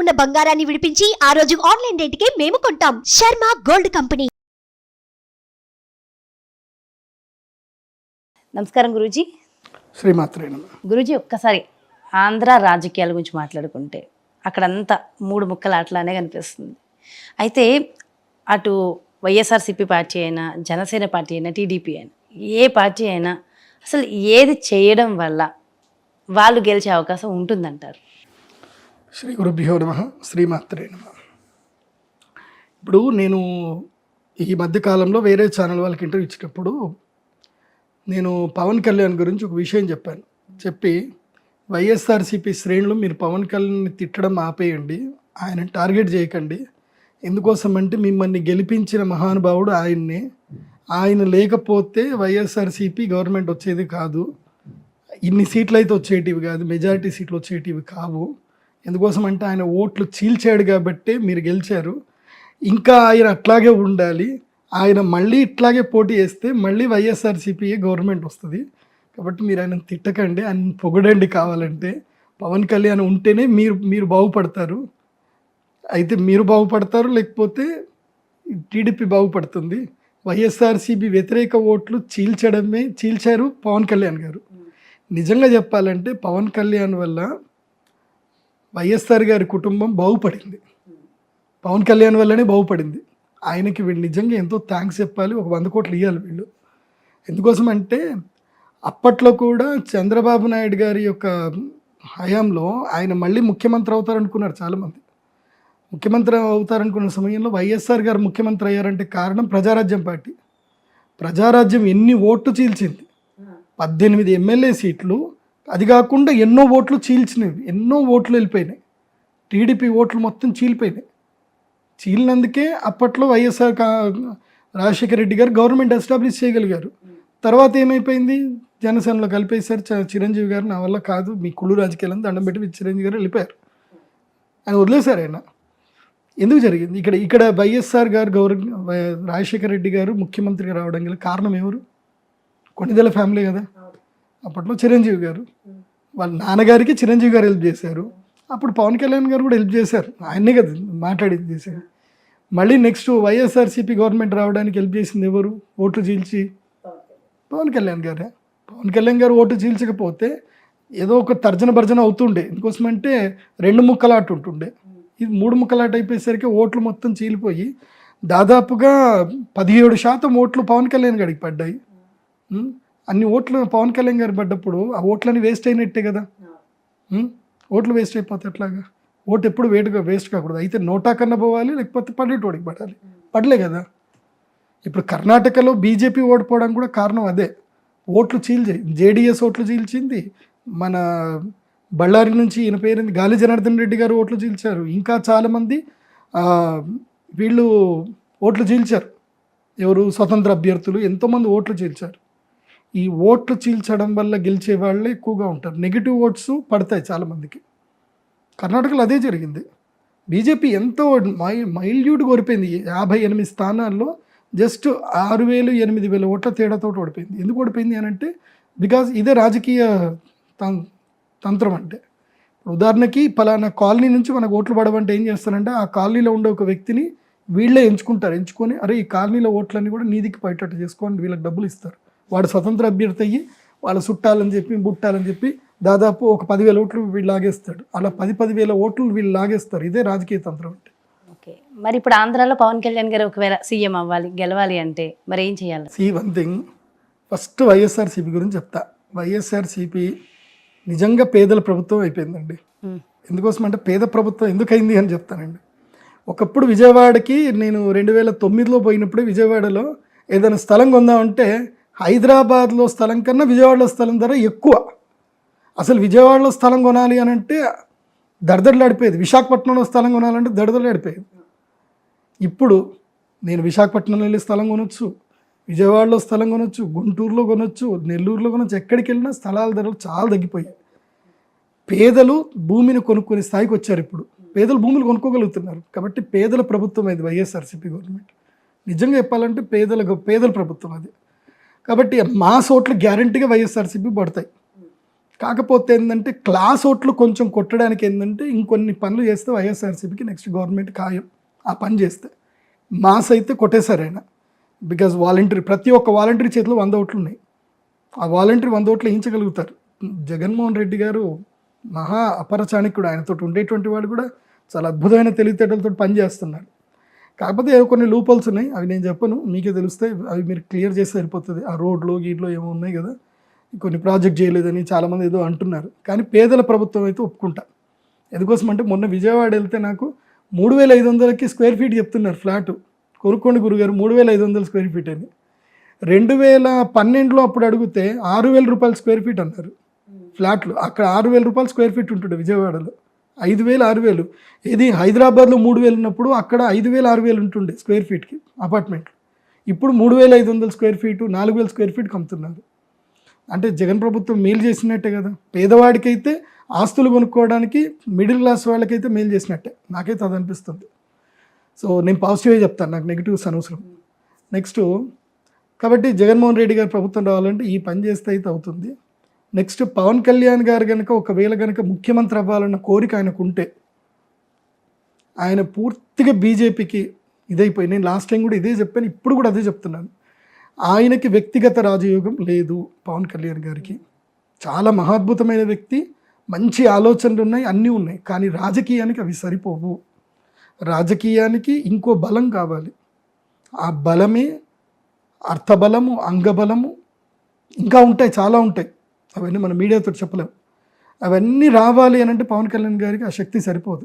ఉన్న బంగారాన్ని విడిపించి ఆ రోజు ఆన్లైన్ రేటుకే మేము కొంటాం. Sharma gold company. నమస్కారం గురూజీ. శ్రీమాత్రే నమః. గురూజీ, ఒక్కసారి ఆంధ్ర రాజకీయాల గురించి మాట్లాడుకుంటే అక్కడంతా మూడు ముక్కల ఆటలానే కనిపిస్తుంది. అయితే అటు వైఎస్ఆర్సీపీ పార్టీ అయినా, జనసేన పార్టీ అయినా, టీడీపీ అయినా, ఏ పార్టీ అయినా అసలు ఏది చేయడం వల్ల వాళ్ళు గెలిచే అవకాశం ఉంటుందంటారు? శ్రీ గురుభ్యో నమః. శ్రీమాత్రే నమః. ఇప్పుడు నేను ఈ మధ్యకాలంలో వేరే ఛానల్ వాళ్ళకి ఇంటర్వ్యూ ఇచ్చేటప్పుడు నేను పవన్ కళ్యాణ్ గురించి ఒక విషయం చెప్పి వైఎస్ఆర్సీపీ శ్రేణులు మీరు పవన్ కళ్యాణ్ని తిట్టడం ఆపేయండి, ఆయన టార్గెట్ చేయకండి. ఎందుకోసం అంటే మిమ్మల్ని గెలిపించిన మహానుభావుడు ఆయన్నే, ఆయన లేకపోతే వైఎస్ఆర్సీపీ గవర్నమెంట్ వచ్చేది కాదు, ఇన్ని సీట్లు అయితే వచ్చేటివి కాదు, మెజారిటీ సీట్లు వచ్చేటివి కావు. ఎందుకోసం అంటే ఆయన ఓట్లు చీల్చాడు కాబట్టి మీరు గెలిచారు. ఇంకా ఆయన అట్లాగే ఉండాలి, ఆయన మళ్ళీ ఇట్లాగే పోటీ చేస్తే మళ్ళీ వైఎస్ఆర్సీపీఏ గవర్నమెంట్ వస్తుంది. కాబట్టి మీరు ఆయన తిట్టకండి, ఆయన పొగడండి. కావాలంటే పవన్ కళ్యాణ్ ఉంటేనే మీరు బాగుపడతారు. అయితే మీరు బాగుపడతారు, లేకపోతే టీడీపీ బాగుపడుతుంది. వైఎస్ఆర్సీపీ వ్యతిరేక ఓట్లు చీల్చారు పవన్ కళ్యాణ్ గారు. నిజంగా చెప్పాలంటే పవన్ కళ్యాణ్ వల్ల వైఎస్ఆర్ గారి కుటుంబం బాగుపడింది, పవన్ కళ్యాణ్ వల్లనే బాగుపడింది. ఆయనకి వీళ్ళు నిజంగా ఎంతో థ్యాంక్స్ చెప్పాలి, ఒక 100 కోట్లు ఇవ్వాలి వీళ్ళు. ఎందుకోసం అంటే అప్పట్లో కూడా చంద్రబాబు నాయుడు గారి యొక్క హయాంలో ఆయన మళ్ళీ ముఖ్యమంత్రి అవుతారనుకున్నారు చాలామంది. ముఖ్యమంత్రి అవుతారనుకున్న సమయంలో వైఎస్ఆర్ గారు ముఖ్యమంత్రి అయ్యారంటే కారణం ప్రజారాజ్యం పార్టీ. ప్రజారాజ్యం ఎన్ని ఓట్లు చీల్చింది, 18 ఎమ్మెల్యే సీట్లు, అది కాకుండా ఎన్నో ఓట్లు చీల్చినవి, ఎన్నో ఓట్లు వెళ్ళిపోయినాయి. టీడీపీ ఓట్లు మొత్తం చీలినందుకే అప్పట్లో వైఎస్ఆర్ రాజశేఖర రెడ్డి గారు గవర్నమెంట్ ఎస్టాబ్లిష్ చేయగలిగారు. తర్వాత ఏమైపోయింది, జనసేనలో కలిపేశారు చిరంజీవి గారు. నా వల్ల కాదు, మీ కుళ్ళు రాజకీయాలను దండం పెట్టి చిరంజీవి గారు వెళ్ళిపోయారు, ఆయన వదిలేశారు. ఆయన ఎందుకు జరిగింది ఇక్కడ వైఎస్ఆర్ గారు రాజశేఖర రెడ్డి గారు ముఖ్యమంత్రిగా రావడం గల కారణం ఎవరు? కొణిదెల ఫ్యామిలీ కదా. అప్పట్లో చిరంజీవి గారు వాళ్ళ నాన్నగారికి చిరంజీవి గారు హెల్ప్ చేశారు. అప్పుడు పవన్ కళ్యాణ్ గారు కూడా హెల్ప్ చేశారు, ఆయన్నే కదా మాట్లాడింది చేశారు. మళ్ళీ నెక్స్ట్ వైఎస్ఆర్సీపీ గవర్నమెంట్ రావడానికి హెల్ప్ చేసింది ఎవరు? ఓట్లు చీల్చి పవన్ కళ్యాణ్ గారే. పవన్ కళ్యాణ్ గారు ఓటు చీల్చకపోతే ఏదో ఒక తర్జన భర్జన అవుతుండే. ఎందుకోసమంటే 2 ముక్కలాట ఉంటుండే. ఇది 3 ముక్కలాట అయిపోయేసరికి ఓట్లు మొత్తం చీలిపోయి దాదాపుగా 17% ఓట్లు పవన్ కళ్యాణ్ గారికి పడ్డాయి. అన్ని ఓట్లు పవన్ కళ్యాణ్ గారు పడ్డప్పుడు ఆ ఓట్లని వేస్ట్ అయినట్టే కదా. ఓట్లు వేస్ట్ అయిపోతే ఎట్లాగా? ఓటు ఎప్పుడు వేస్ట్ కాకూడదు. అయితే నోటా కన్నా పోవాలి, లేకపోతే పడేటోడికి పడాలి. పడలే కదా. ఇప్పుడు కర్ణాటకలో బీజేపీ ఓడిపోవడానికి కూడా కారణం అదే, ఓట్లు చీల్చాయి. జేడీఎస్ ఓట్లు చీల్చింది. మన బళ్ళారి నుంచి ఈయన పేరుంది గాలి జనార్దన్ రెడ్డి గారు ఓట్లు చీల్చారు. ఇంకా చాలామంది వీళ్ళు ఓట్లు చీల్చారు. ఎవరు? స్వతంత్ర అభ్యర్థులు ఎంతోమంది ఓట్లు చీల్చారు. ఈ ఓట్లు చీల్చడం వల్ల గెలిచే వాళ్ళే ఎక్కువగా ఉంటారు. నెగిటివ్ ఓట్స్ పడతాయి చాలామందికి. కర్ణాటకలో అదే జరిగింది. బీజేపీ ఎంతో మైల్యూట్గా ఓడిపోయింది. 58 స్థానాల్లో జస్ట్ 6,000 8,000 ఓట్ల తేడాతో ఓడిపోయింది. ఎందుకు ఓడిపోయింది అని అంటే బికాజ్ ఇదే రాజకీయ తంత్రం. అంటే ఉదాహరణకి పలానా కాలనీ నుంచి మనకు ఓట్లు పడవంటే ఏం చేస్తారంటే ఆ కాలనీలో ఉండే ఒక వ్యక్తిని వీళ్ళే ఎంచుకొని అరే ఈ కాలనీలో ఓట్లన్నీ కూడా నీదికి పడేటట్టు చేసుకొని వీళ్ళకి డబ్బులు ఇస్తారు. వాడు స్వతంత్ర అభ్యర్థి అయ్యి వాళ్ళ చుట్టాలని చెప్పి బుట్టాలని చెప్పి దాదాపు ఒక 10,000 ఓట్లు వీళ్ళు లాగేస్తాడు. అలా 10,000 ఓట్లు వీళ్ళు లాగేస్తారు. ఇదే రాజకీయ తంత్రం అంటే. ఓకే, మరి ఇప్పుడు ఆంధ్రాలో పవన్ కళ్యాణ్ గారు ఒకవేళ సీఎం అవ్వాలి, గెలవాలి అంటే మరి ఏం చేయాలి? వన్ థింగ్, ఫస్ట్ వైఎస్ఆర్సీపీ గురించి చెప్తా. వైఎస్ఆర్సీపీ నిజంగా పేదల ప్రభుత్వం అయిపోయిందండి. ఎందుకోసం అంటే పేద ప్రభుత్వం ఎందుకైంది అని చెప్తానండి. ఒకప్పుడు విజయవాడకి నేను 2009లో పోయినప్పుడే విజయవాడలో ఏదైనా స్థలం కొందామంటే హైదరాబాద్లో స్థలం కన్నా విజయవాడలో స్థలం ధర ఎక్కువ. అసలు విజయవాడలో స్థలం కొనాలి అని అంటే దడదడలాడిపోయేది. విశాఖపట్నంలో స్థలం కొనాలంటే దడదడలాడిపోయేది. ఇప్పుడు నేను విశాఖపట్నంలో వెళ్ళి స్థలం కొనొచ్చు, విజయవాడలో స్థలం కొనొచ్చు, గుంటూరులో కొనొచ్చు, నెల్లూరులో కొనొచ్చు. ఎక్కడికి వెళ్ళినా స్థలాల ధరలు చాలా తగ్గిపోయాయి. పేదలు భూమిని కొనుక్కునే స్థాయికి వచ్చారు. ఇప్పుడు పేదలు భూములు కొనుక్కోగలుగుతున్నారు. కాబట్టి పేదల ప్రభుత్వం అది వైఎస్ఆర్సీపీ గవర్నమెంట్. నిజంగా చెప్పాలంటే పేదల ప్రభుత్వం అది. కాబట్టి మాస్ ఓట్లు గ్యారంటీగా వైఎస్ఆర్సీపీ పడతాయి. కాకపోతే ఏంటంటే క్లాస్ ఓట్లు కొంచెం కొట్టడానికి ఏంటంటే ఇంకొన్ని పనులు చేస్తే వైఎస్ఆర్సీపీకి నెక్స్ట్ గవర్నమెంట్ ఖాయం ఆ పని చేస్తే. మాస్ అయితే కొట్టేశారు ఆయన. బికాజ్ వాలంటరీ, ప్రతి ఒక్క వాలంటరీ చేతిలో 100 ఓట్లు ఉన్నాయి. ఆ వాలంటరీ 100 ఓట్లు వేయించగలుగుతారు. జగన్మోహన్ రెడ్డి గారు మహా అపరచాణికుడు. ఆయనతో ఉండేటువంటి వాడు కూడా చాలా అద్భుతమైన తెలివితేటలతో పనిచేస్తున్నారు. కాకపోతే ఏవో కొన్ని లూపోల్స్ ఉన్నాయి, అవి నేను చెప్పను, మీకే తెలుస్తాయి. అవి మీరు క్లియర్ చేస్తే సరిపోతుంది. ఆ రోడ్లు గీడ్లో ఏమో ఉన్నాయి కదా, కొన్ని ప్రాజెక్ట్ చేయలేదని చాలామంది ఏదో అంటున్నారు. కానీ పేదల ప్రభుత్వం అయితే ఒప్పుకుంటా. ఎందుకోసం అంటే మొన్న విజయవాడ వెళ్తే నాకు 3,500కి స్క్వేర్ ఫీట్ చెప్తున్నారు ఫ్లాట్. కొనుక్కోండి గురుగారు 3,500 స్క్వేర్ ఫీట్ అని. 2012లో అప్పుడు అడిగితే 6,000 రూపాయలు స్క్వేర్ ఫీట్ అన్నారు ఫ్లాట్లు. అక్కడ 6,000 రూపాయలు స్క్వేర్ ఫీట్ ఉంటుండే విజయవాడలో. 5,000 6,000. ఇది హైదరాబాద్లో 3,000 ఉన్నప్పుడు అక్కడ 5,000 6,000 ఉంటుండే స్క్వేర్ ఫీట్కి అపార్ట్మెంట్లు. ఇప్పుడు 3,500 స్క్వేర్ ఫీటు 4,000 స్క్వేర్ ఫీట్కి అమ్ముతున్నారు. అంటే జగన్ ప్రభుత్వం మేలు చేసినట్టే కదా. పేదవాడికైతే ఆస్తులు కొనుక్కోవడానికి, మిడిల్ క్లాస్ వాళ్ళకైతే మేలు చేసినట్టే, నాకైతే అది అనిపిస్తుంది. సో నేను పాజిటివ్గా చెప్తాను, నాకు నెగిటివ్స్ అనవసరం. నెక్స్ట్, కాబట్టి జగన్మోహన్ రెడ్డి గారు ప్రభుత్వం రావాలంటే ఈ పని చేస్తే అయితే అవుతుంది. నెక్స్ట్, పవన్ కళ్యాణ్ గారు కనుక ఒకవేళ కనుక ముఖ్యమంత్రి అవ్వాలన్న కోరిక ఆయనకు ఉంటే, ఆయన పూర్తిగా బీజేపీకి ఇదైపోయి, నేను లాస్ట్ టైం కూడా ఇదే చెప్పాను, ఇప్పుడు కూడా అదే చెప్తున్నాను, ఆయనకి వ్యక్తిగత రాజయోగం లేదు. పవన్ కళ్యాణ్ గారికి చాలా మహాద్భుతమైన వ్యక్తి, మంచి ఆలోచనలు ఉన్నాయి, అన్నీ ఉన్నాయి. కానీ రాజకీయానికి అవి సరిపోవు. రాజకీయానికి ఇంకో బలం కావాలి. ఆ బలమే అర్థబలము, అంగబలము, ఇంకా ఉంటాయి, చాలా ఉంటాయి. అవన్నీ మన మీడియాతో చెప్పలేము. అవన్నీ రావాలి అని అంటే పవన్ కళ్యాణ్ గారికి ఆ శక్తి సరిపోదు.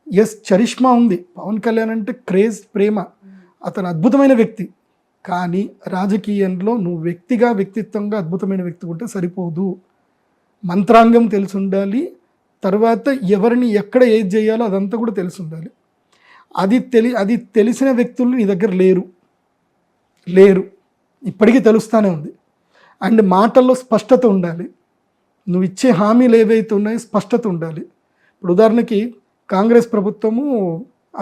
ఎస్, చరిష్మా ఉంది. పవన్ కళ్యాణ్ అంటే క్రేజ్, ప్రేమ, అతను అద్భుతమైన వ్యక్తి. కానీ రాజకీయంలో నువ్వు వ్యక్తిత్వంగా అద్భుతమైన వ్యక్తి ఉంటే సరిపోదు. మంత్రాంగం తెలిసి ఉండాలి. తర్వాత ఎవరిని ఎక్కడ ఏది చేయాలో అదంతా కూడా తెలిసి ఉండాలి. అది తెలిసిన వ్యక్తులు నీ దగ్గర లేరు. ఇప్పటికీ తెలుస్తూనే ఉంది. అండ్ మాటల్లో స్పష్టత ఉండాలి. నువ్వు ఇచ్చే హామీలు ఏవైతే ఉన్నాయో స్పష్టత ఉండాలి. ఇప్పుడు ఉదాహరణకి కాంగ్రెస్ ప్రభుత్వము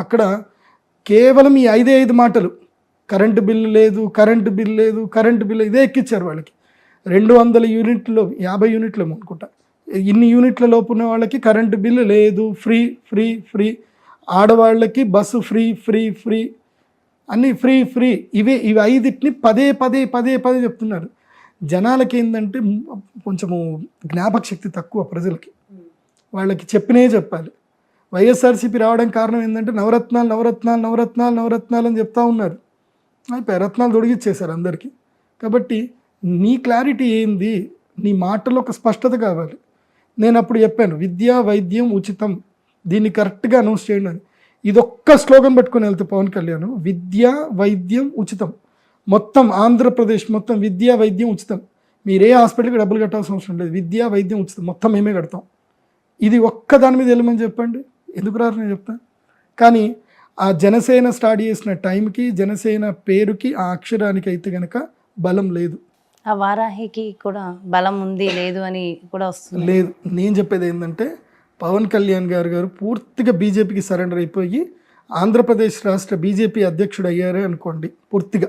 అక్కడ కేవలం ఈ 5 మాటలు, కరెంటు బిల్లు లేదు, ఇదే ఎక్కిచ్చారు వాళ్ళకి. 200 యూనిట్లు 50 యూనిట్లు అనుకుంటా, ఇన్ని యూనిట్ల లోపు ఉన్న వాళ్ళకి కరెంటు బిల్లు లేదు, ఫ్రీ, ఆడవాళ్ళకి బస్సు ఫ్రీ, అన్నీ ఫ్రీ. ఇవి 5టిని పదే చెప్తున్నారు. జనాలకి ఏంటంటే కొంచెము జ్ఞాపక శక్తి తక్కువ ప్రజలకి, వాళ్ళకి చెప్పాలి. వైఎస్ఆర్సీపీ రావడానికి కారణం ఏంటంటే నవరత్నాలు అని చెప్తా ఉన్నారు. అయిపోయి రత్నాలు తొడిగిచ్చేశారు అందరికీ. కాబట్టి నీ క్లారిటీ ఏంది, నీ మాటలో ఒక స్పష్టత కావాలి. నేను అప్పుడు చెప్పాను, విద్యా వైద్యం ఉచితం, దీన్ని కరెక్ట్గా అనౌన్స్ చేయండి అని. ఇదొక్క స్లోగన్ పెట్టుకొని వెళ్తే పవన్ కళ్యాణ్, విద్యా వైద్యం ఉచితం, మొత్తం ఆంధ్రప్రదేశ్ మొత్తం విద్యా వైద్యం ఉచితం, మీరే హాస్పిటల్కి డబ్బులు కట్టాల్సిన అవసరం లేదు, విద్యా వైద్యం ఉచితం, మొత్తం మేమే కడతాం. ఇది ఒక్క దాని మీద వెళ్ళమని చెప్పండి, ఎందుకు రారు నేను చెప్తాను. కానీ ఆ జనసేన స్టార్ట్ చేసిన టైంకి, జనసేన పేరుకి, ఆ అక్షరానికి అయితే కనుక బలం లేదు. ఆ వారాహికి కూడా బలం ఉంది లేదు అని కూడా వస్తుంది. లేదు, నేను చెప్పేది ఏంటంటే పవన్ కళ్యాణ్ గారు పూర్తిగా బీజేపీకి సరెండర్ అయిపోయి ఆంధ్రప్రదేశ్ రాష్ట్ర బీజేపీ అధ్యక్షుడు అయ్యారే అనుకోండి. పూర్తిగా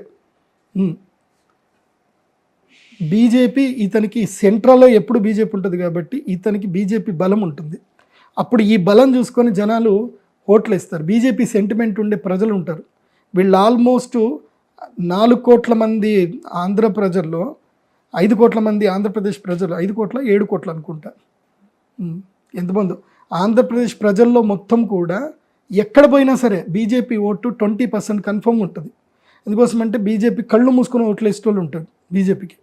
బీజేపీ ఇతనికి సెంట్రల్లో ఎప్పుడు బీజేపీ ఉంటుంది కాబట్టి ఇతనికి బీజేపీ బలం ఉంటుంది. అప్పుడు ఈ బలం చూసుకొని జనాలు ఓట్లు ఇస్తారు. బీజేపీ సెంటిమెంట్ ఉండే ప్రజలు ఉంటారు. వీళ్ళు ఆల్మోస్ట్ 4 కోట్ల మంది ఆంధ్ర ప్రజల్లో 5 కోట్ల మంది ఆంధ్రప్రదేశ్ ప్రజలు, 5 కోట్ల 7 కోట్ల అనుకుంటా, ఎంతమంది ఆంధ్రప్రదేశ్ ప్రజల్లో మొత్తం కూడా ఎక్కడ పోయినా సరే బీజేపీ ఓటు 20% కన్ఫర్మ్ ఉంటుంది. ఎందుకోసం అంటే బీజేపీ కళ్ళు మూసుకొని ఓట్లు వేసే వాళ్ళు ఉంటారు బీజేపీకి.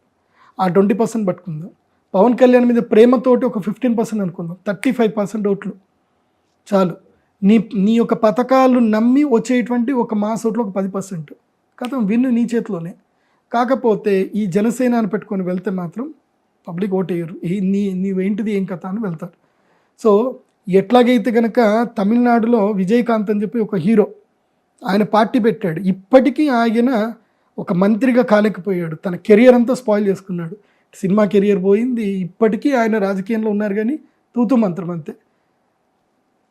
ఆ 20% పట్టుకుందాం. పవన్ కళ్యాణ్ మీద ప్రేమతోటి ఒక 15% అనుకుందాం, 35% ఓట్లు చాలు. నీ యొక్క పథకాలు నమ్మి వచ్చేటువంటి ఒక మాస్ ఓట్లు ఒక 10%. కథం విన్ను నీ చేతిలోనే. కాకపోతే ఈ జనసేన అని పెట్టుకొని వెళ్తే మాత్రం పబ్లిక్ ఓటేయరు. నీవేంటిది ఏం కథ అని వెళ్తారు. సో ఎట్లాగైతే కనుక తమిళనాడులో విజయకాంత్ అని చెప్పి ఒక హీరో, ఆయన పార్టీ పెట్టాడు. ఇప్పటికీ ఆయన ఒక మంత్రిగా కాలేకపోయాడు. తన కెరియర్ అంతా స్పాయిల్ చేసుకున్నాడు. సినిమా కెరియర్ పోయింది. ఇప్పటికీ ఆయన రాజకీయంలో ఉన్నారు కానీ తూతు మంత్రం అంతే.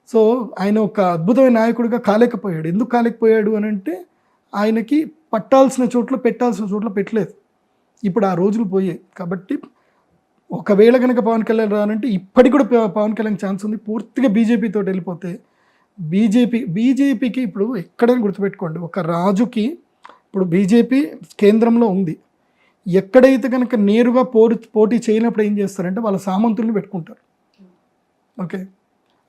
సో ఆయన ఒక అద్భుతమైన నాయకుడిగా కాలేకపోయాడు. ఎందుకు కాలేకపోయాడు అని అంటే ఆయనకి పెట్టాల్సిన చోట్ల పెట్టలేదు. ఇప్పుడు ఆ రోజులు పోయాయి. కాబట్టి ఒకవేళ కనుక పవన్ కళ్యాణ్ రానంటే ఇప్పటికి కూడా పవన్ కళ్యాణ్ ఛాన్స్ ఉంది. పూర్తిగా బీజేపీ తోటి వెళ్ళిపోతే బీజేపీకి ఇప్పుడు ఎక్కడైనా గుర్తుపెట్టుకోండి, ఒక రాజుకి ఇప్పుడు బీజేపీ కేంద్రంలో ఉంది, ఎక్కడైతే కనుక నేరుగా పోటీ చేయనప్పుడు ఏం చేస్తారంటే వాళ్ళ సామంతుల్ని పెట్టుకుంటారు. ఓకే,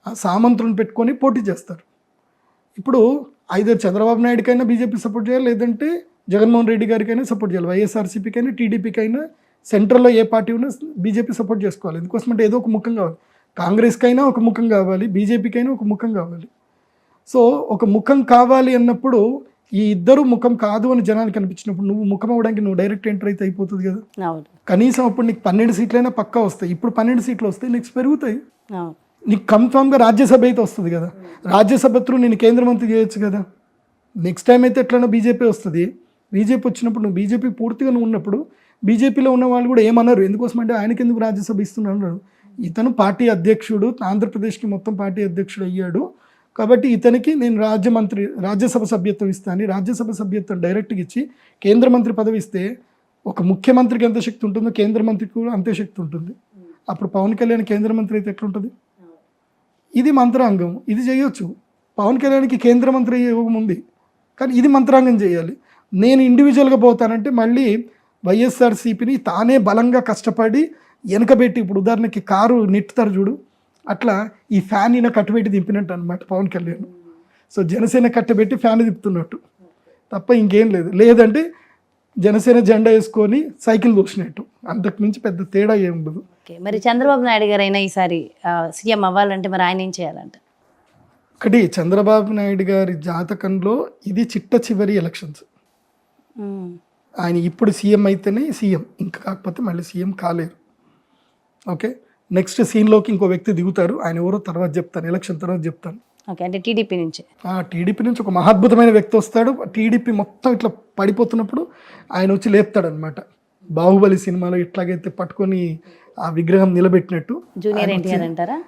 ఆ సామంతులను పెట్టుకొని పోటీ చేస్తారు. ఇప్పుడు ఐదర్ చంద్రబాబు నాయుడుకైనా బీజేపీ సపోర్ట్ చేయాలి, లేదంటే జగన్మోహన్ రెడ్డి గారికైనా సపోర్ట్ చేయాలి, వైఎస్ఆర్సీపీకైనా టీడీపీకైనా సెంట్రల్లో ఏ పార్టీ ఉన్నా బీజేపీ సపోర్ట్ చేసుకోవాలి. ఎందుకోసం అంటే ఏదో ఒక ముఖం కావాలి, కాంగ్రెస్కైనా ఒక ముఖం కావాలి, బీజేపీకైనా ఒక ముఖం కావాలి. సో ఒక ముఖం కావాలి అన్నప్పుడు ఈ ఇద్దరు ముఖం కాదు అని జనానికి అనిపించినప్పుడు నువ్వు ముఖం అవ్వడానికి నువ్వు డైరెక్ట్ ఎంటర్ అయితే అయిపోతుంది కదా. కనీసం అప్పుడు నీకు 12 సీట్లైనా పక్కా వస్తాయి. ఇప్పుడు 12 సీట్లు వస్తాయి, నెక్స్ట్ పెరుగుతాయి, నీకు కన్ఫామ్గా రాజ్యసభ అయితే వస్తుంది కదా. రాజ్యసభ త్రూ నేను కేంద్ర మంత్రి చేయొచ్చు కదా. నెక్స్ట్ టైం అయితే ఎట్లైనా బీజేపీ వస్తుంది. బీజేపీ వచ్చినప్పుడు నువ్వు బీజేపీ పూర్తిగా నువ్వు ఉన్నప్పుడు బీజేపీలో ఉన్న వాళ్ళు కూడా ఏమన్నారు, ఎందుకోసం అంటే ఆయనకి ఎందుకు రాజ్యసభ ఇస్తున్నారు, ఇతను పార్టీ అధ్యక్షుడు, ఆంధ్రప్రదేశ్కి మొత్తం పార్టీ అధ్యక్షుడు అయ్యాడు కాబట్టి ఇతనికి నేను రాజ్యసభ సభ్యత్వం ఇస్తాను. రాజ్యసభ సభ్యత్వం డైరెక్ట్గా ఇచ్చి కేంద్ర మంత్రి పదవి ఇస్తే ఒక ముఖ్యమంత్రికి ఎంత శక్తి ఉంటుందో కేంద్ర మంత్రికి కూడా అంతే శక్తి ఉంటుంది. అప్పుడు పవన్ కళ్యాణ్ కేంద్ర మంత్రి అయితే ఎట్లుంటుంది? ఇది మంత్రాంగం, ఇది చేయొచ్చు. పవన్ కళ్యాణ్కి కేంద్ర మంత్రి యోగం ఉంది, కానీ ఇది మంత్రాంగం చేయాలి. నేను ఇండివిజువల్గా పోతానంటే మళ్ళీ వైఎస్ఆర్సీపీని తానే బలంగా కష్టపడి వెనకబెట్టి, ఇప్పుడు ఉదాహరణకి కారు నెట్టుతారు చూడు, అట్లా ఈ ఫ్యాన్ ఈయన కట్టబెట్టి దింపినట్టు అనమాట పవన్ కళ్యాణ్. సో జనసేన కట్టబెట్టి ఫ్యాన్ తిప్పుతున్నట్టు తప్ప ఇంకేం లేదు. లేదంటే జనసేన జెండా వేసుకొని సైకిల్ దూసినట్టు, అంతకు మించి పెద్ద తేడా ఏం ఉండదు. మరి చంద్రబాబు నాయుడు గారు అయినా ఈసారి సీఎం అవ్వాలంటే మరి ఆయన ఏం చేయాలంట? ఒకటి, చంద్రబాబు నాయుడు గారి జాతకంలో ఇది చిట్ట చివరి ఎలక్షన్స్. ఆయన ఇప్పుడు సీఎం అయితేనే సీఎం, ఇంకా కాకపోతే మళ్ళీ సీఎం కాలేరు. ఓకే, నెక్స్ట్ సీన్లోకి ఇంకో వ్యక్తి దిగుతారు, ఆయన ఎవరో తర్వాత చెప్తాను, ఎలక్షన్ తర్వాత చెప్తాను. ఓకే, అంటే టీడీపీ నుంచి ఒక మహాద్భుతమైన వ్యక్తి వస్తాడు. టీడీపీ మొత్తం ఇట్లా పడిపోతున్నప్పుడు ఆయన వచ్చి లేపుతాడు అనమాట. బాహుబలి సినిమాలో ఇట్లాగైతే పట్టుకొని ఆ విగ్రహం నిలబెట్టినట్టు. జూనియర్ ఎన్టీఆర్ అంటారా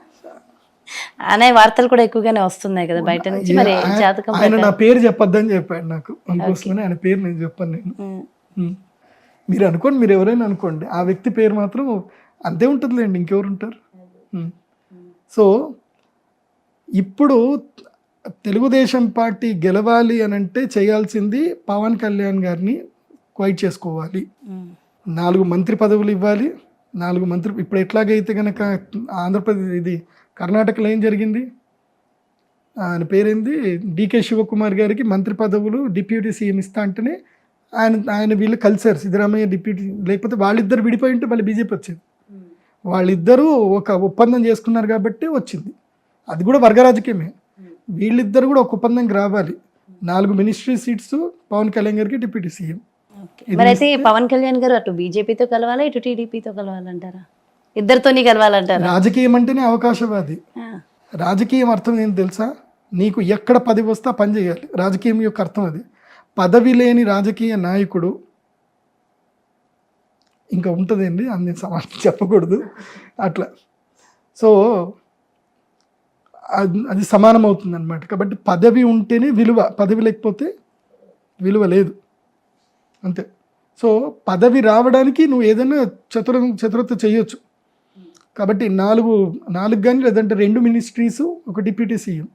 అనే వార్తలు కూడా ఎక్కువగానే వస్తున్నాయి కదా బయట నుంచి. మరి జాతకం ఆయన నా పేరు చెప్పొద్దని చెప్పాడు నాకు, అందుకోసమని ఆయన పేరు నేను చెప్పాను. నేను మీరు అనుకోండి, మీరు ఎవరైనా అనుకోండి, ఆ వ్యక్తి పేరు మాత్రం అంతే ఉంటుందిలేండి, ఇంకెవరు ఉంటారు. సో ఇప్పుడు తెలుగుదేశం పార్టీ గెలవాలి అని అంటే చేయాల్సింది పవన్ కళ్యాణ్ గారిని క్వైట్ చేసుకోవాలి. 4 మంత్రి పదవులు ఇవ్వాలి. 4 మంత్రి ఇప్పుడు ఎట్లాగైతే కనుక ఆంధ్రప్రదేశ్ ఇది కర్ణాటకలో ఏం జరిగింది, ఆయన పేరేంది, డికే శివకుమార్ గారికి మంత్రి పదవులు డిప్యూటీ సీఎం ఇస్తా అంటేనే ఆయన వీళ్ళు కలిసారు, సిద్ధరామయ్య డిప్యూటీ, లేకపోతే వాళ్ళిద్దరు విడిపోయి ఉంటే మళ్ళీ బీజేపీ వచ్చింది. వాళ్ళిద్దరూ ఒక ఒప్పందం చేసుకున్నారు కాబట్టి వచ్చింది. అది కూడా వర్గ రాజకీయమే. వీళ్ళిద్దరు కూడా ఒక ఒప్పందంకి రావాలి. 4 మినిస్ట్రీ సీట్స్ పవన్ కళ్యాణ్ గారికి డిప్యూటీ సీఎం. మరి అయితే పవన్ కళ్యాణ్ గారు అటు బీజేపీతో కలవాలా, ఇటు టీడీపీతో కలవాలంటారా? ఇద్దరితోని కలవాలంటారా? రాజకీయం అంటేనే అవకాశవాది. రాజకీయం అర్థం ఏంటి తెలుసా? నీకు ఎక్కడ పదవి వస్తే ఆ పని చేయాలి. రాజకీయం యొక్క అర్థం అది. పదవి లేని రాజకీయ నాయకుడు ఇంకా ఉంటుందండి, అన్ని సమాజం చెప్పకూడదు అట్లా. సో అది సమానం అవుతుంది అనమాట. కాబట్టి పదవి ఉంటేనే విలువ, పదవి లేకపోతే విలువ లేదు, అంతే. సో పదవి రావడానికి నువ్వు ఏదైనా చతురత చేయొచ్చు. కాబట్టి 4 కానీ లేదంటే 2 మినిస్ట్రీస్ ఒక డిప్యూటీ సీఎం,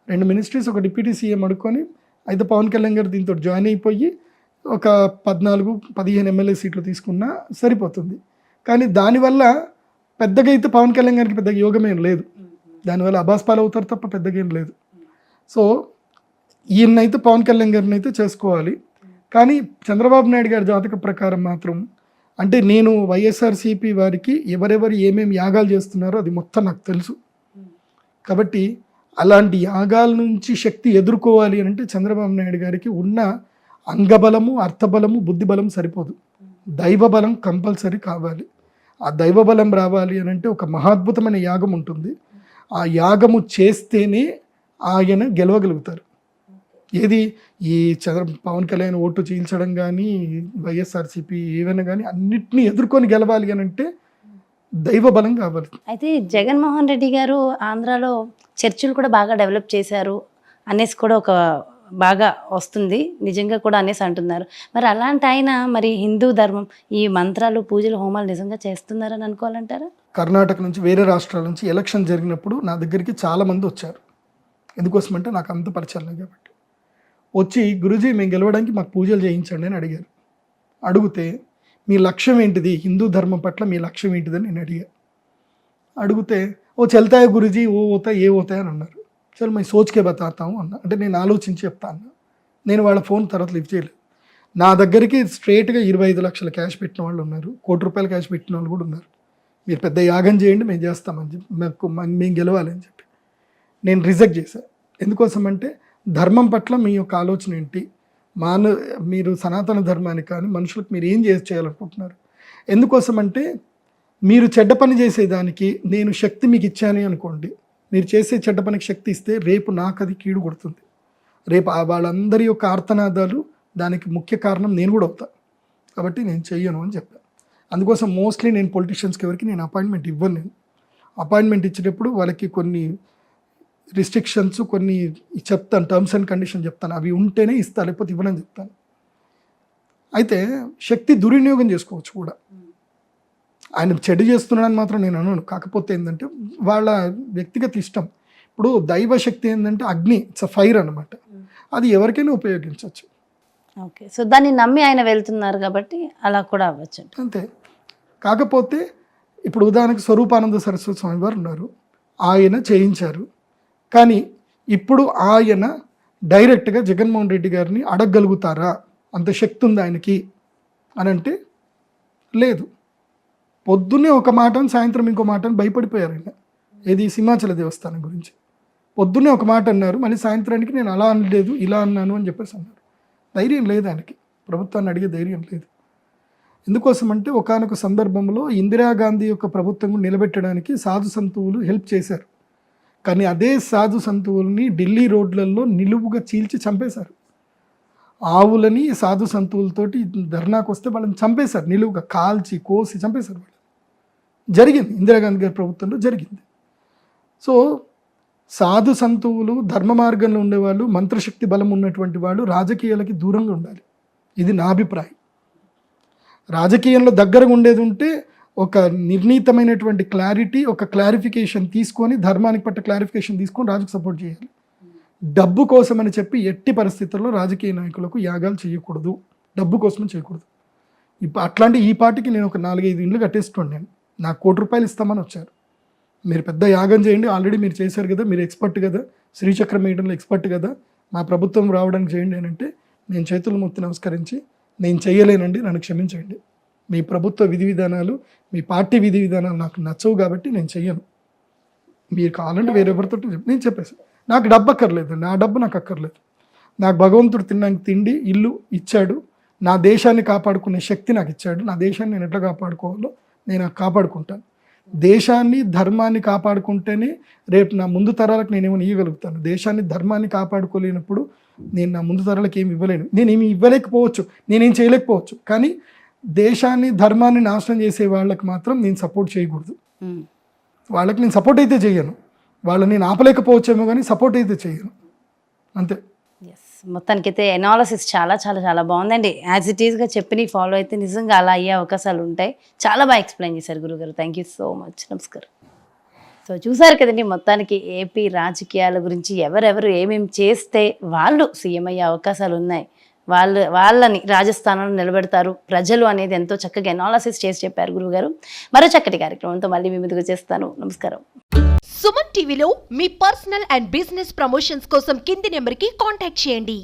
2 మినిస్ట్రీస్ ఒక డిప్యూటీ సీఎం అడుక్కొని అయితే పవన్ కళ్యాణ్ గారు దీంతో జాయిన్ అయిపోయి ఒక 14-15 ఎమ్మెల్యే సీట్లు తీసుకున్నా సరిపోతుంది. కానీ దానివల్ల పెద్దగా అయితే పవన్ కళ్యాణ్ గారికి పెద్దగా యోగమేం లేదు. దానివల్ల అబాస్పాలు అవుతారు తప్ప పెద్దగా ఏం లేదు. సో ఈయనైతే పవన్ కళ్యాణ్ గారిని అయితే చేసుకోవాలి. కానీ చంద్రబాబు నాయుడు గారి జాతక ప్రకారం మాత్రం, అంటే నేను వైఎస్ఆర్సీపీ వారికి ఎవరెవరు ఏమేమి యాగాలు చేస్తున్నారో అది మొత్తం నాకు తెలుసు. కాబట్టి అలాంటి యాగాల నుంచి శక్తి ఎదుర్కోవాలి అని అంటే చంద్రబాబు నాయుడు గారికి ఉన్న అంగబలము, అర్థబలము, బుద్ధిబలం సరిపోదు. దైవబలం కంపల్సరీ కావాలి. ఆ దైవబలం రావాలి అని అంటే ఒక మహాద్భుతమైన యాగం ఉంటుంది. ఆ యాగము చేస్తేనే ఆయన గెలవగలుగుతారు. ఏది ఈ పవన్ కళ్యాణ్ ఓటు చీల్చడం కానీ, వైఎస్ఆర్సీపీ ఏవైనా కానీ అన్నిటినీ ఎదుర్కొని గెలవాలి అని అంటే దైవ బలం కావాలి. అయితే జగన్మోహన్ రెడ్డి గారు ఆంధ్రాలో చర్చిలు కూడా బాగా డెవలప్ చేశారు అనేసి కూడా ఒక బాగా వస్తుంది నిజంగా కూడా అనేసి అంటున్నారు. మరి అలాంటి ఆయన మరి హిందూ ధర్మం ఈ మంత్రాలు పూజలు హోమాలు నిజంగా చేస్తున్నారని అనుకోవాలంటారా? కర్ణాటక నుంచి వేరే రాష్ట్రాల నుంచి ఎలక్షన్ జరిగినప్పుడు నా దగ్గరికి చాలామంది వచ్చారు. ఎందుకోసమంటే నాకు అంత పరిచయం లేదు కాబట్టి. వచ్చి గురూజీ మేము గెలవడానికి మాకు పూజలు చేయించండి అని అడిగారు. అడిగితే మీ లక్ష్యం ఏంటిది, హిందూ ధర్మం పట్ల మీ లక్ష్యం ఏంటిదని నేను అడిగాను. అడిగితే ఓ చల్తాయే గురూజీ ఓ పోతాయి ఏ పోతాయి అని అన్నారు. చల్ మేము సోచ్కే బతాతాము అన్న. అంటే నేను ఆలోచించి చెప్తాను. నేను వాళ్ళ ఫోన్ తర్వాత లిఫ్ట్ చేయలేదు. నా దగ్గరికి స్ట్రేట్గా 25 లక్షల క్యాష్ పెట్టిన వాళ్ళు ఉన్నారు, ₹1,00,00,000 క్యాష్ పెట్టిన వాళ్ళు కూడా ఉన్నారు. మీరు పెద్ద యాగం చేయండి మేము చేస్తామని చెప్పి మేము గెలవాలి అని చెప్పి నేను రిజెక్ట్ చేశాను. ఎందుకోసం అంటే ధర్మం పట్ల మీ యొక్క ఆలోచన ఏంటి, మీరు సనాతన ధర్మానికి కానీ మనుషులకు మీరు ఏం చేయాలనుకుంటున్నారు. ఎందుకోసం అంటే మీరు చెడ్డ పని చేసేదానికి నేను శక్తి మీకు ఇచ్చాను అనుకోండి, మీరు చేసే చెడ్డ పనికి శక్తి ఇస్తే రేపు నాకు అది కీడు కొడుతుంది. రేపు వాళ్ళందరి యొక్క ఆర్తనాదాలు దానికి ముఖ్య కారణం నేను కూడా అవుతా. కాబట్టి నేను చెయ్యను అని చెప్పాను. అందుకోసం మోస్ట్లీ నేను పొలిటీషియన్స్కి ఎవరికి నేను అపాయింట్మెంట్ ఇవ్వను. నేను అపాయింట్మెంట్ ఇచ్చేటప్పుడు వాళ్ళకి కొన్ని రిస్ట్రిక్షన్స్ కొన్ని చెప్తాను, టర్మ్స్ అండ్ కండిషన్ చెప్తాను. అవి ఉంటేనే ఇస్తా, లేకపోతే ఇవ్వనని చెప్తాను. అయితే శక్తి దుర్వినియోగం చేసుకోవచ్చు కూడా. ఆయన చెడు చేస్తున్నాడని మాత్రం నేను అనను. కాకపోతే ఏంటంటే వాళ్ళ వ్యక్తిగత ఇష్టం. ఇప్పుడు దైవశక్తి ఏంటంటే అగ్ని, ఇట్స్ అ ఫైర్ అనమాట. అది ఎవరికైనా ఉపయోగించవచ్చు. ఓకే, సో దాన్ని నమ్మి ఆయన వెళ్తున్నారు కాబట్టి అలా కూడా అవ్వచ్చు అంతే. కాకపోతే ఇప్పుడు ఉదాహరణకు స్వరూపానంద సరస్వతి స్వామి వారు ఉన్నారు, ఆయన చేయించారు. కానీ ఇప్పుడు ఆయన డైరెక్ట్గా జగన్మోహన్ రెడ్డి గారిని అడగగలుగుతారా, అంత శక్తి ఉంది ఆయనకి అని అంటే లేదు. పొద్దున్నే ఒక మాట సాయంత్రం ఇంకో మాట అని భయపడిపోయారు ఆయన. ఏది సింహాచల దేవస్థానం గురించి పొద్దున్నే ఒక మాట అన్నారు, మళ్ళీ సాయంత్రానికి నేను అలా అనలేదు ఇలా అన్నాను అని చెప్పేసి అన్నారు. ధైర్యం లేదు ఆయనకి, ప్రభుత్వాన్ని అడిగే ధైర్యం లేదు. ఎందుకోసం అంటే ఒకానొక సందర్భంలో ఇందిరాగాంధీ యొక్క ప్రభుత్వం నిలబెట్టడానికి సాధు సంతువులు హెల్ప్ చేశారు. కానీ అదే సాధు సంతువుల్ని ఢిల్లీ రోడ్లలో నిలువుగా చీల్చి చంపేశారు. ఆవులని సాధు సంతువులతోటి ధర్నాకు వస్తే వాళ్ళని చంపేశారు, నిలువుగా కాల్చి కోసి చంపేశారు. వాళ్ళు జరిగింది, ఇందిరాగాంధీ గారి ప్రభుత్వంలో జరిగింది. సో సాధు సంతువులు ధర్మ మార్గంలో ఉండేవాళ్ళు, మంత్రశక్తి బలం ఉన్నటువంటి వాళ్ళు రాజకీయాలకి దూరంగా ఉండాలి. ఇది నా అభిప్రాయం. రాజకీయంలో దగ్గరగా ఉండేది ఉంటే ఒక నిర్ణీతమైనటువంటి క్లారిటీ, ఒక క్లారిఫికేషన్ తీసుకొని ధర్మానికి పట్ల క్లారిఫికేషన్ తీసుకొని రాజుకు సపోర్ట్ చేయాలి. డబ్బు కోసం అని చెప్పి ఎట్టి పరిస్థితుల్లో రాజకీయ నాయకులకు యాగాలు చేయకూడదు, డబ్బు కోసం చేయకూడదు. ఇప్పుడు అట్లాంటి ఈ పార్టీకి నేను ఒక 4-5 ఇండ్లు కట్టేసుకోండి. నేను నాకు ₹1,00,00,000 ఇస్తామని వచ్చారు. మీరు పెద్ద యాగం చేయండి, ఆల్రెడీ మీరు చేశారు కదా, మీరు ఎక్స్పర్ట్ కదా, శ్రీచక్రం వేయడంలో ఎక్స్పర్ట్ కదా, మా ప్రభుత్వం రావడానికి చేయండి అని అంటే నేను చేతులు మొత్తి నమస్కరించి నేను చేయలేనండి, నన్ను క్షమించండి, మీ ప్రభుత్వ విధి విధానాలు మీ పార్టీ విధి విధానాలు నాకు నచ్చవు కాబట్టి నేను చెయ్యను, మీరు కావాలంటే వేరెవరితో నేను చెప్పేసి నాకు డబ్బు అక్కర్లేదు, నా డబ్బు నాకు అక్కర్లేదు. నాకు భగవంతుడు తినడానికి తిండి ఇల్లు ఇచ్చాడు, నా దేశాన్ని కాపాడుకునే శక్తి నాకు ఇచ్చాడు. నా దేశాన్ని నేను ఎట్లా కాపాడుకోవాలో నేను కాపాడుకుంటాను. దేశాన్ని ధర్మాన్ని కాపాడుకుంటేనే రేపు నా ముందు తరాలకు నేనేమైనా ఇవ్వగలుగుతాను. దేశాన్ని ధర్మాన్ని కాపాడుకోలేనప్పుడు నేను నా ముందు తరాలకు ఏమి ఇవ్వలేను. నేనేమి ఇవ్వలేకపోవచ్చు, నేనేం చేయలేకపోవచ్చు, కానీ దేశాన్ని ధర్మాన్ని నాశనం చేసే వాళ్ళకి మాత్రం నేను సపోర్ట్ చేయకూడదు. వాళ్ళకి నేను సపోర్ట్ అయితే చేయను, వాళ్ళని నేను ఆపలేకపోవచ్చేమో కానీ సపోర్ట్ అయితే చేయను, అంతే. మొత్తానికైతే ఎనాలిసిస్ చాలా చాలా చాలా బాగుందండి. యాజ్ ఇట్ ఈస్గా చెప్పి ఫాలో అయితే నిజంగా అలా అయ్యే అవకాశాలు ఉంటాయి. చాలా బాగా ఎక్స్ప్లెయిన్ చేశారు గురుగారు. Thank you so much. నమస్కారం. సో చూసారు కదండి, మొత్తానికి ఏపీ రాజకీయాల గురించి ఎవరెవరు ఏమేమి చేస్తే వాళ్ళు సీఎం అయ్యే అవకాశాలు ఉన్నాయి, వాళ్ళని రాజస్థానంలో నిలబెడతారు ప్రజలు అనేది ఎంతో చక్కగా ఎనాలిసిస్ చేసి చెప్పారు గురుగారు. మరో చక్కటి కార్యక్రమంతో మళ్ళీ మీ ముందుకు చేస్తాను. నమస్కారం. సుమన్ టీవీలో మీ పర్సనల్ అండ్ బిజినెస్ ప్రమోషన్స్ కోసం కింది నెంబర్కి కాంటాక్ట్ చేయండి.